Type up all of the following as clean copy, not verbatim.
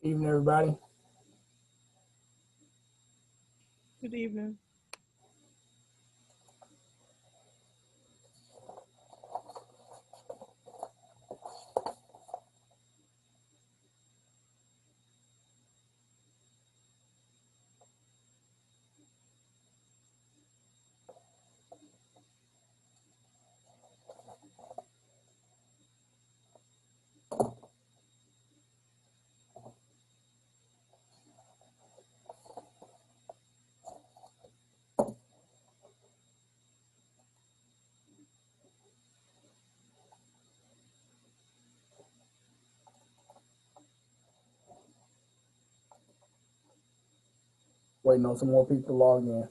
Evening, everybody. Good evening. Waiting on some more people to log in.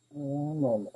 One moment.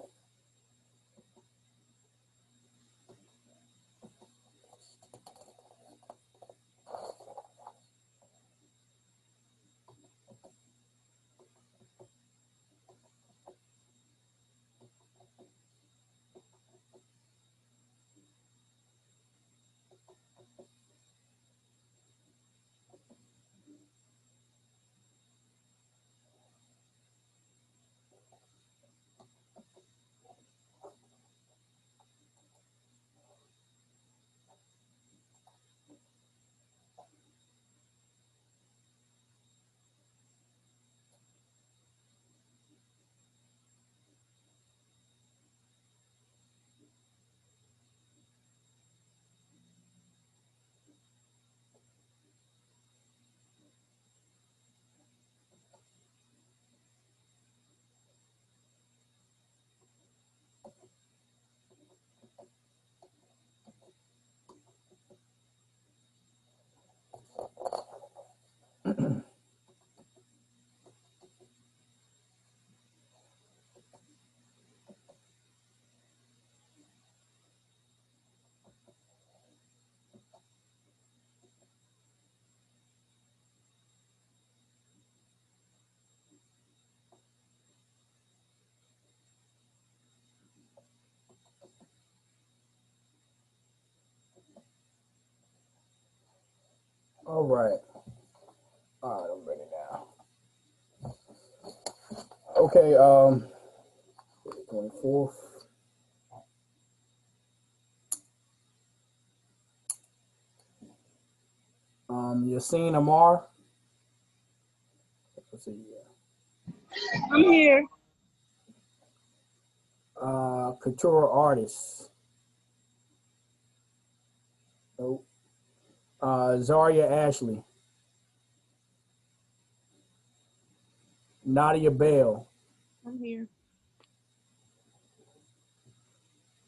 All right. All right, I'm ready now. Okay, 24th. Yassine Amar. Let's see. I'm here. Couture artist. Nope. Zaria Ashley. Nadia Bell. I'm here.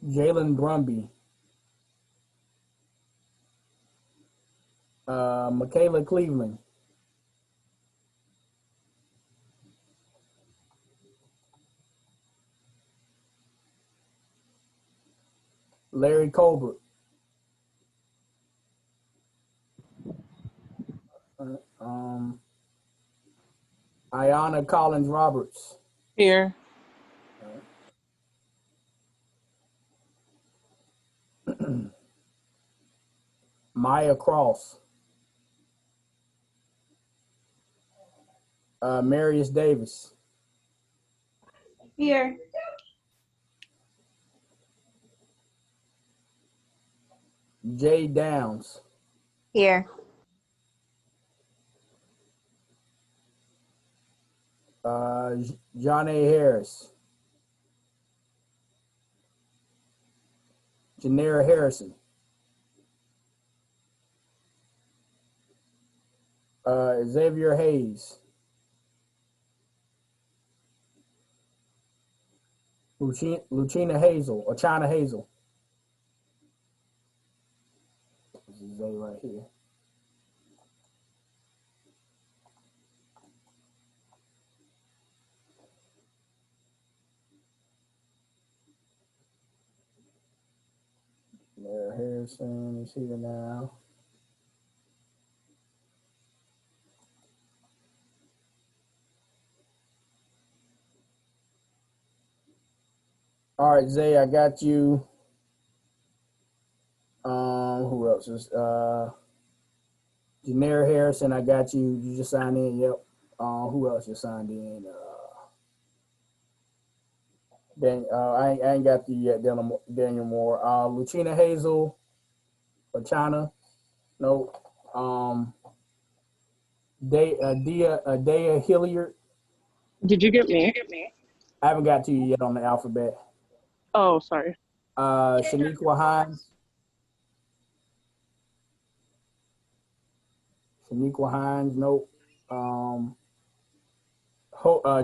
Jalen Brumby. Michaela Cleveland. Larry Colbert. Ayanna Collins Roberts. Here. Maya Cross. Marius Davis. Here. Jay Downs. Here. John A. Harris. Janera Harrison. Xavier Hayes. Lucina Hazel, or China Hazel. This is Zay right here. Janera Harrison is here now. All right, Zay, I got you. Who else is Janera Harrison? I got you. You just signed in. Yep. Who else just signed in? I ain't got the yet. Daniel Moore. Lucina Hazel, or China. Nope. Dea Hilliard. Did you get me? I haven't got to you yet on the alphabet. Oh, sorry. Shaniqua Hines. Shaniqua Hines. Nope.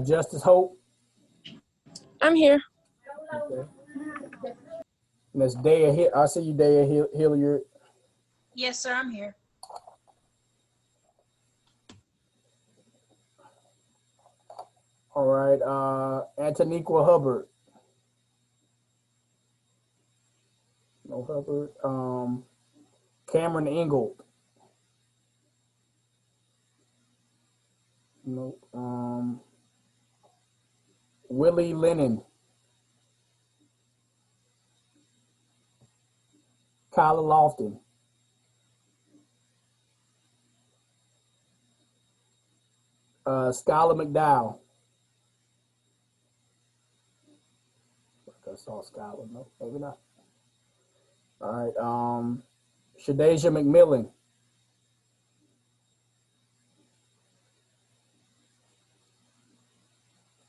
Justice Hope. I'm here. Okay. And that's Dea. I see you, Dea Hilliard. Yes, sir, I'm here. All right. Antoniqua Hubbard. No Hubbard. Cameron Ingold. Nope. Willie Lennon. Kyla Lofton. Skylar McDowell. I saw Skylar. No, maybe not. All right. Shadeja McMillan.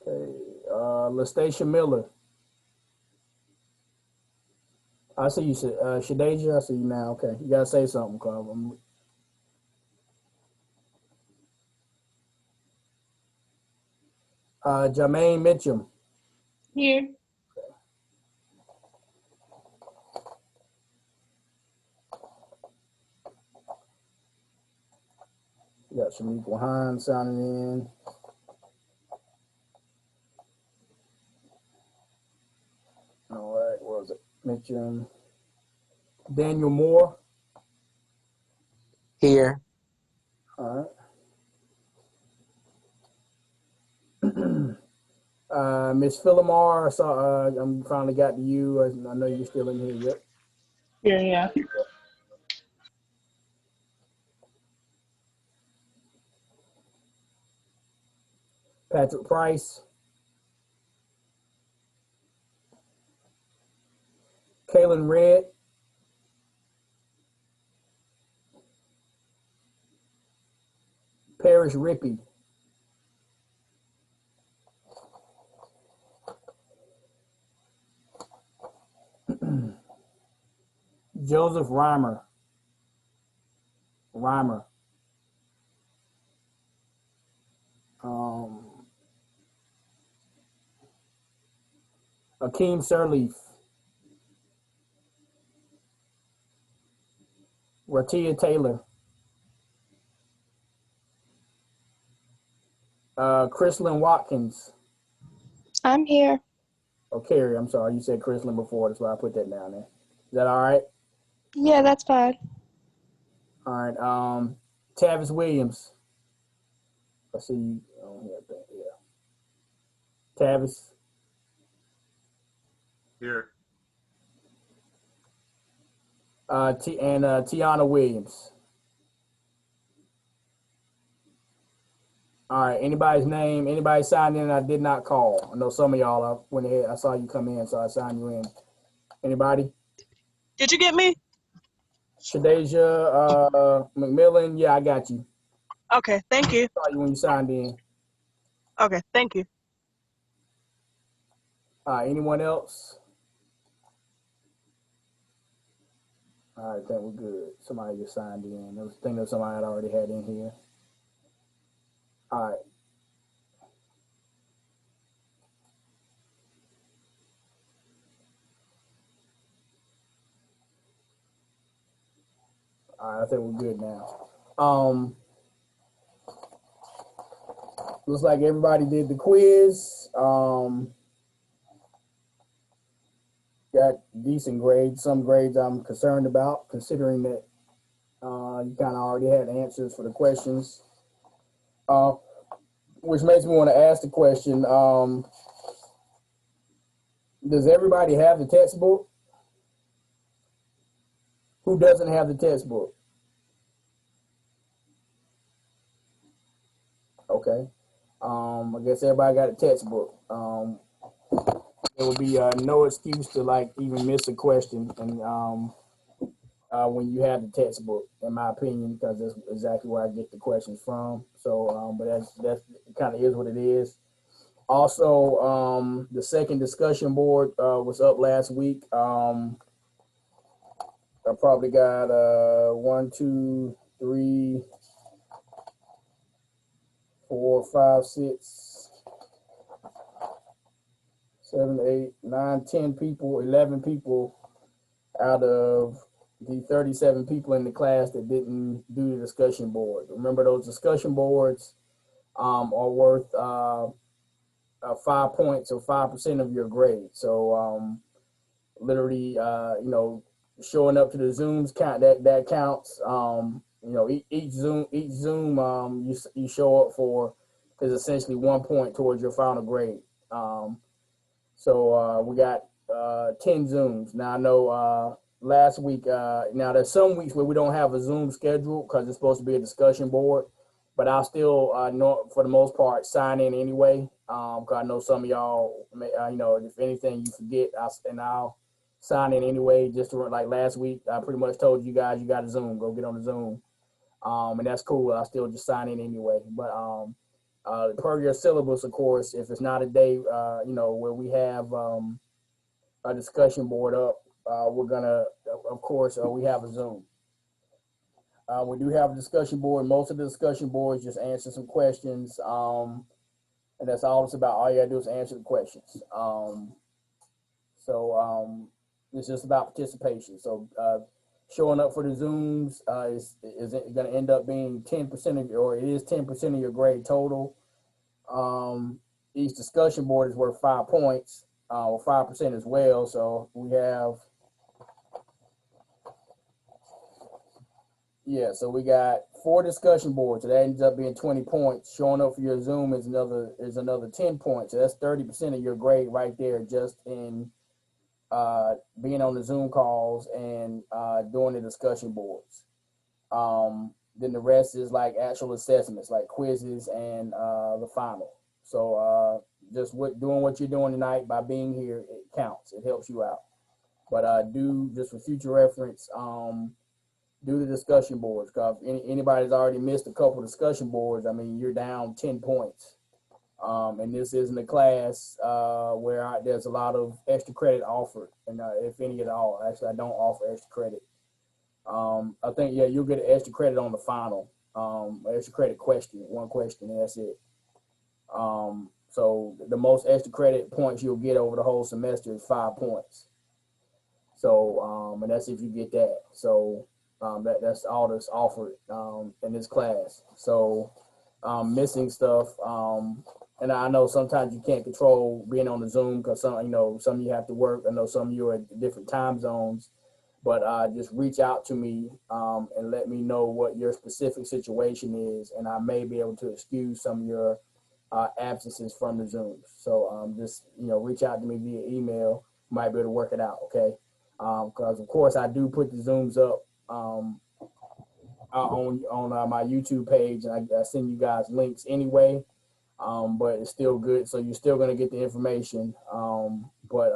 Okay. LaStacia Miller. I see you, Shadeja. I see you now. Okay. You got to say something, Carl. Jermaine Mitchum. Here. You got Shaniqua Hines signing in. All right, what was it? Mitchum. Daniel Moore. Here. All right. Miss Philomar, I'm finally got to you. I know you're still in here. Yep. Here, yeah. Patrick Price. Kaylin Red. Parrish Rippey. Joseph Reimer. Akeem Sirleaf. Ratia Taylor. Chrislyn Watkins. I'm here. Oh, Carrie, I'm sorry. You said Chrislyn before. That's why I put that down there. that all right? Yeah, that's fine. All right. Tavis Williams. I see you on here. Yeah. Tavis. Here. Tiana Williams. All right. Anybody's name? Anybody signed in? I did not call. I know some of y'all. I went ahead. I saw you come in, so I signed you in. Anybody? Did you get me? Shadeja McMillan. Yeah, I got you. Okay, thank you. I saw you when you signed in. Okay, thank you. Anyone else? All right, I think we're good. Somebody just signed in. I think that somebody had already had in here. All right. All right, I think we're good now. Looks like everybody did the quiz. Got decent grades. Some grades I'm concerned about, considering that you kind of already had answers for the questions. Which makes me want to ask the question, does everybody have the textbook? Who doesn't have the textbook? Okay. I guess everybody got a textbook. There would be no excuse to like even miss a question, and when you have the textbook, in my opinion, because that's exactly where I get the questions from. So, but that's kind of is what it is. Also, the second discussion board was up last week. I probably got 1, 2, 3, 4, 5, 6, 7, 8, 9, 10 people, 11 people out of the 37 people in the class that didn't do the discussion board. Remember, those discussion boards are worth 5 points or 5% of your grade. So literally, showing up to the Zooms count that counts. Each Zoom you show up for is essentially 1 point towards your final grade. So we got 10 Zooms. Now I know last week, now there's some weeks where we don't have a Zoom schedule because it's supposed to be a discussion board, but I'll still, for the most part, sign in anyway. Because I know some of y'all, if anything you forget, I'll sign in anyway. Just to, like last week, I pretty much told you guys you got a Zoom, go get on the Zoom. And that's cool. I'll still just sign in anyway. But per your syllabus, of course, if it's not a day, where we have a discussion board up, we're gonna, of course, we have a Zoom. We do have a discussion board. Most of the discussion boards just answer some questions, and that's all it's about. All you gotta do is answer the questions. So it's just about participation. So showing up for the Zooms is going to end up being 10% of your, or it is 10% of your grade total. Each discussion board is worth 5 points, or 5% as well. So we have, so we got 4 discussion boards. So that ends up being 20 points. Showing up for your Zoom is another 10 points. So that's 30% of your grade right there, just in being on the Zoom calls and doing the discussion boards. Then the rest is like actual assessments, like quizzes and the final. So just doing what you're doing tonight by being here, it counts. It helps you out. But do, just for future reference, do the discussion boards. Because if anybody's already missed a couple discussion boards, I mean, you're down 10 points. And this isn't a class where there's a lot of extra credit offered, and if any at all. Actually, I don't offer extra credit. I think, you'll get an extra credit on the final, extra credit question, 1 question, and that's it. So the most extra credit points you'll get over the whole semester is 5 points. So, and that's if you get that. So that's all that's offered in this class. So missing stuff, and I know sometimes you can't control being on the Zoom because some of you have to work. I know some of you are at different time zones. but just reach out to me and let me know what your specific situation is, and I may be able to excuse some of your absences from the Zooms. So just reach out to me via email. Might be able to work it out, okay? Because of course I do put the Zooms up on my YouTube page, and I send you guys links anyway. But it's still good, so you're still gonna get the information. But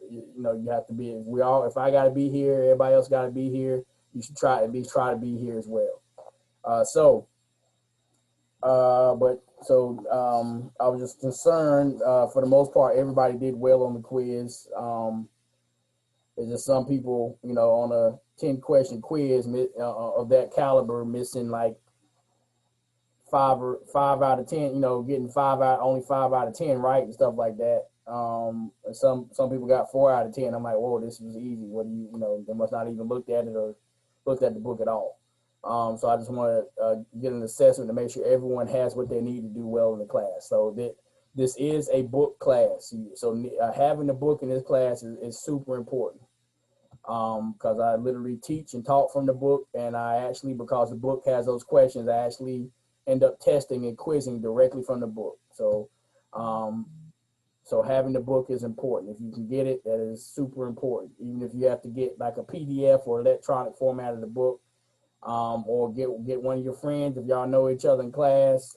you have to be. If I gotta be here, everybody else gotta be here. You should try to be here as well. I was just concerned. For the most part, everybody did well on the quiz. There's just some people, on a 10-question quiz of that caliber, missing like five out of 10. Getting only 5 out of 10 right and stuff like that. And some people got 4 out of 10. I'm like, whoa, this was easy. What do they must not even looked at it or looked at the book at all. So I just want to get an assessment to make sure everyone has what they need to do well in the class. So that this is a book class. So having the book in this class is super important. Because I literally teach and talk from the book, and because the book has those questions, I actually end up testing and quizzing directly from the book. So having the book is important. If you can get it, that is super important. Even if you have to get like a PDF or electronic format of the book, or get one of your friends, if y'all know each other in class,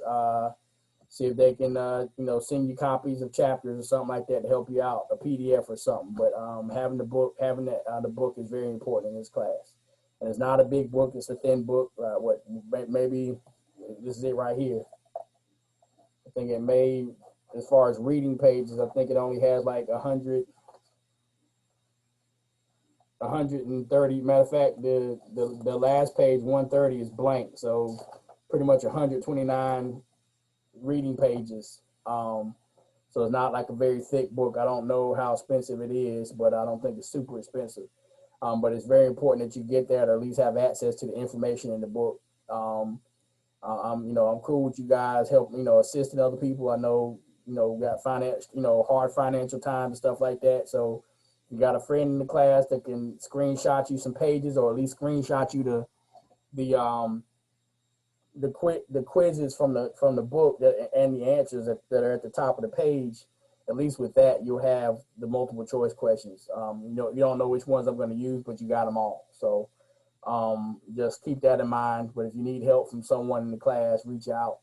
see if they can send you copies of chapters or something like that to help you out, a PDF or something. But having the book is very important in this class. And it's not a big book, it's a thin book. Maybe this is it right here. I think it may, as far as reading pages, I think it only has like 130. Matter of fact, the last page, 130, is blank. So pretty much 129 reading pages. So it's not like a very thick book. I don't know how expensive it is, but I don't think it's super expensive. But it's very important that you get there to at least have access to the information in the book. I'm cool with you guys assisting other people. I know, got hard financial times and stuff like that. So you got a friend in the class that can screenshot you some pages, or at least screenshot you the quizzes from the book and the answers that are at the top of the page. At least with that, you'll have the multiple choice questions. You don't know which ones I'm going to use, but you got them all. So just keep that in mind. But if you need help from someone in the class, reach out.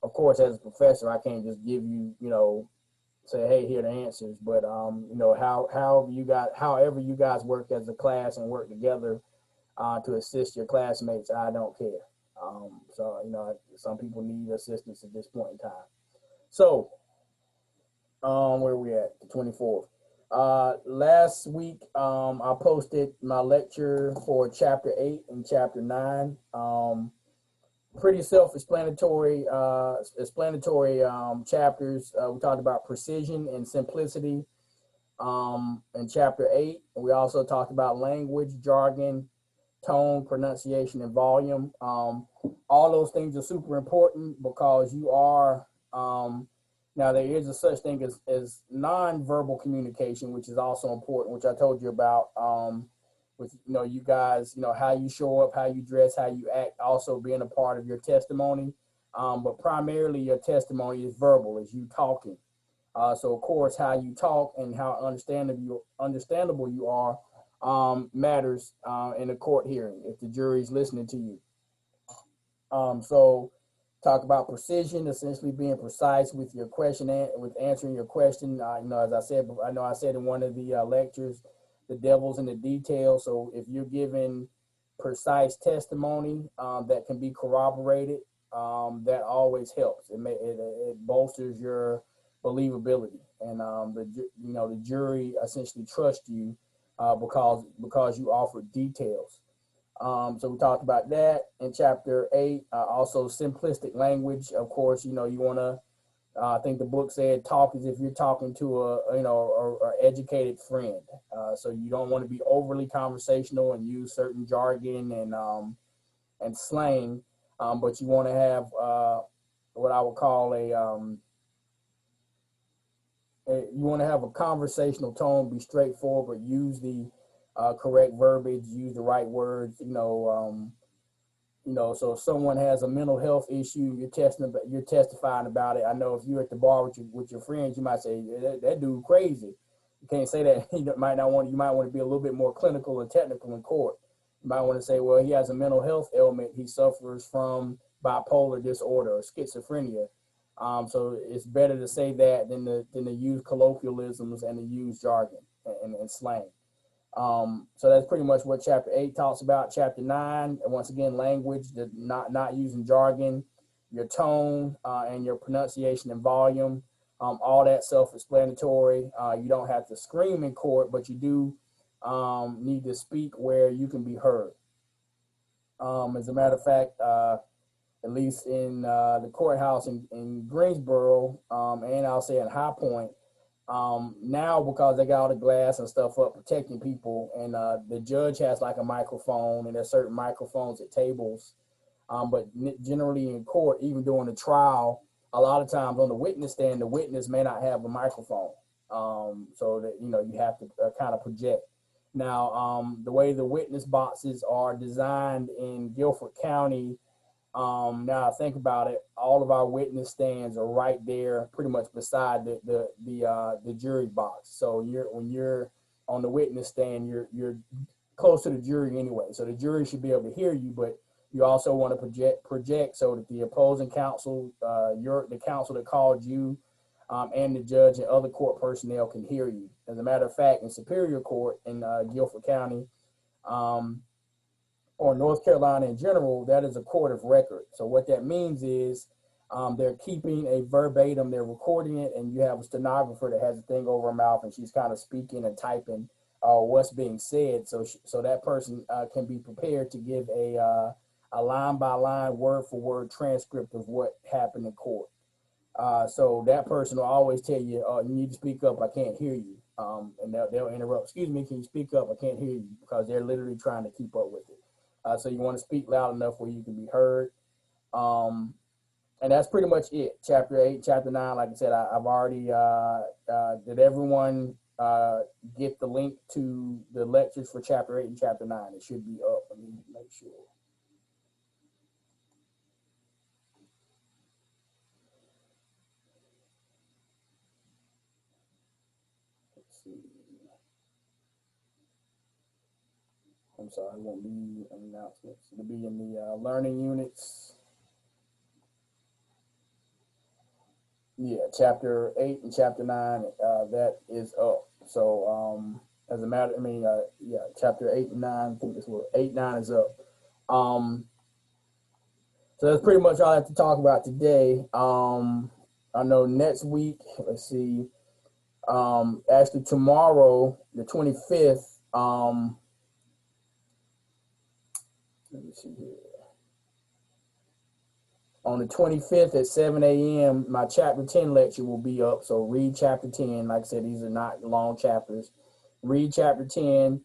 Of course, as a professor, I can't just give you, say, hey, here are the answers. But however you guys work as a class and work together to assist your classmates, I don't care. Some people need assistance at this point in time. So, where are we at? The 24th. Last week, I posted my lecture for chapter 8 and chapter 9. Pretty self-explanatory, chapters. We talked about precision and simplicity in chapter 8. We also talked about language, jargon, tone, pronunciation, and volume. All those things are super important because you are, now there is a such thing as non-verbal communication, which is also important, which I told you about, with, you guys, how you show up, how you dress, how you act, also being a part of your testimony. But primarily your testimony is verbal, is you talking. So of course, how you talk and how understandable you are matters in a court hearing if the jury is listening to you. So talk about precision, essentially being precise with your question with answering your question. As I said, I said in one of the lectures, the devil's in the details. So if you're giving precise testimony that can be corroborated, that always helps. It bolsters your believability, and the jury essentially trusts you because you offer details. So we talked about that in chapter 8. Also simplistic language. Of course, you want to, I think the book said, talk as if you're talking to a educated friend. So you don't want to be overly conversational and use certain jargon and slang, but you want to have what I would call you want to have a conversational tone, be straightforward, but use the correct verbiage, use the right words, so if someone has a mental health issue, you're testifying about it. I know if you're at the bar with your friends, you might say that dude crazy. You can't say that. You might want to be a little bit more clinical and technical in court. You might want to say, well, he has a mental health ailment. He suffers from bipolar disorder or schizophrenia. So it's better to say that than to use colloquialisms and to use jargon and slang. So that's pretty much what chapter 8 talks about. Chapter 9, and once again, language, not using jargon, your tone and your pronunciation and volume, all that self-explanatory. You don't have to scream in court, but you do need to speak where you can be heard. As a matter of fact, at least in the courthouse in Greensboro, and I'll say in High Point, now because they got all the glass and stuff up protecting people, and the judge has like a microphone, and there's certain microphones at tables, but generally in court, even during the trial, a lot of times on the witness stand, the witness may not have a microphone, so that you have to kind of project. Now, the way the witness boxes are designed in Guilford County, now I think about it, all of our witness stands are right there, pretty much beside the jury box. So when you're on the witness stand, you're close to the jury anyway. So the jury should be able to hear you, but you also want to project so that the opposing counsel, the counsel that called you, and the judge and other court personnel can hear you. As a matter of fact, in Superior Court in Guilford County, or North Carolina in general, that is a court of record. So what that means is they're keeping a verbatim, they're recording it, and you have a stenographer that has a thing over her mouth, and she's kind of speaking and typing what's being said. So that person can be prepared to give a line by line, word for word transcript of what happened in court. So that person will always tell you, you need to speak up, I can't hear you. And they'll interrupt, excuse me, can you speak up, I can't hear you, because they're literally trying to keep up with it. So you want to speak loud enough where you can be heard. And that's pretty much it. Chapter 8, Chapter 9, like I said, I've already, did everyone get the link to the lectures for Chapter 8 and Chapter 9? It should be up. Let me make sure. Let's see. I'm sorry, it won't be announcements. It'll be in the learning units. Yeah, Chapter 8 and Chapter 9, that is up. So as a matter, Chapter 8 and 9, I think it's what 8, 9 is up. So that's pretty much all I have to talk about today. I know next week, let's see, actually tomorrow, the 25th, let me see here. On the 25th at 7 a.m., my Chapter 10 lecture will be up. So read Chapter 10. Like I said, these are not long chapters. Read Chapter 10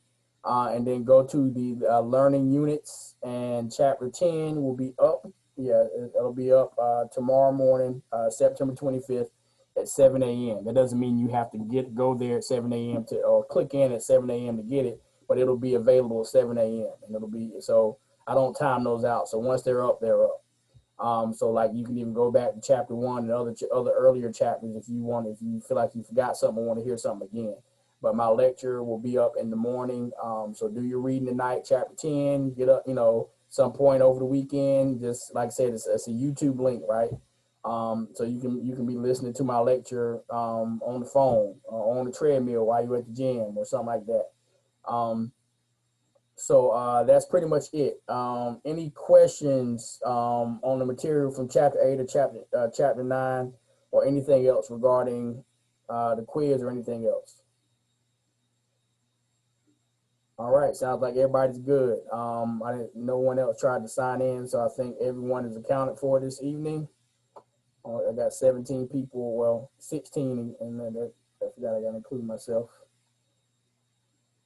and then go to the learning units. And Chapter 10 will be up. Yeah, it'll be up tomorrow morning, September 25th at 7 a.m. That doesn't mean you have to go there at 7 a.m. or click in at 7 a.m. to get it, but it'll be available at 7 a.m. And it'll be, so I don't time those out. So once they're up, they're up. So like you can even go back to Chapter 1 and other earlier chapters if you feel like you forgot something or want to hear something again. But my lecture will be up in the morning. So do your reading tonight, Chapter 10, get up, some point over the weekend. Just like I said, it's a YouTube link, right? So you can be listening to my lecture on the phone or on the treadmill while you're at the gym or something like that. So that's pretty much it. Any questions on the material from Chapter 8 or Chapter 9 or anything else regarding the quiz or anything else? All right, sounds like everybody's good. No one else tried to sign in, so I think everyone is accounted for this evening. I got 17 people, well, 16, and then I forgot I got to include myself.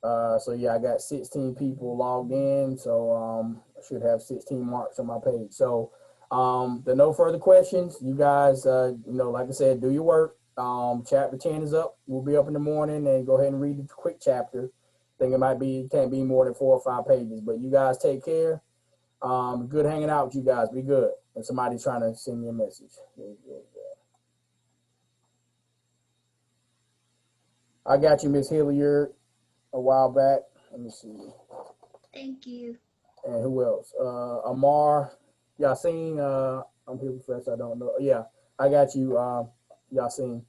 So yeah, I got 16 people logged in, so I should have 16 marks on my page. So there are no further questions. You guys, like I said, do your work. Chapter 10 is up. We'll be up in the morning and go ahead and read the quick chapter. think can't be more than 4 or 5 pages. But you guys take care. Good hanging out with you guys. Be good. And somebody's trying to send me a message. I got you, Miss Hilliard, a while back. Let me see. Thank you. And who else? Amar, Yasin. I'm here fresh. I don't know. Yeah, I got you, Yasin.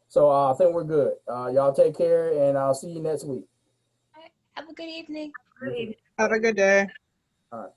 So I think we're good. Y'all take care, and I'll see you next week. All right. Have a good evening. Have a good day. All right.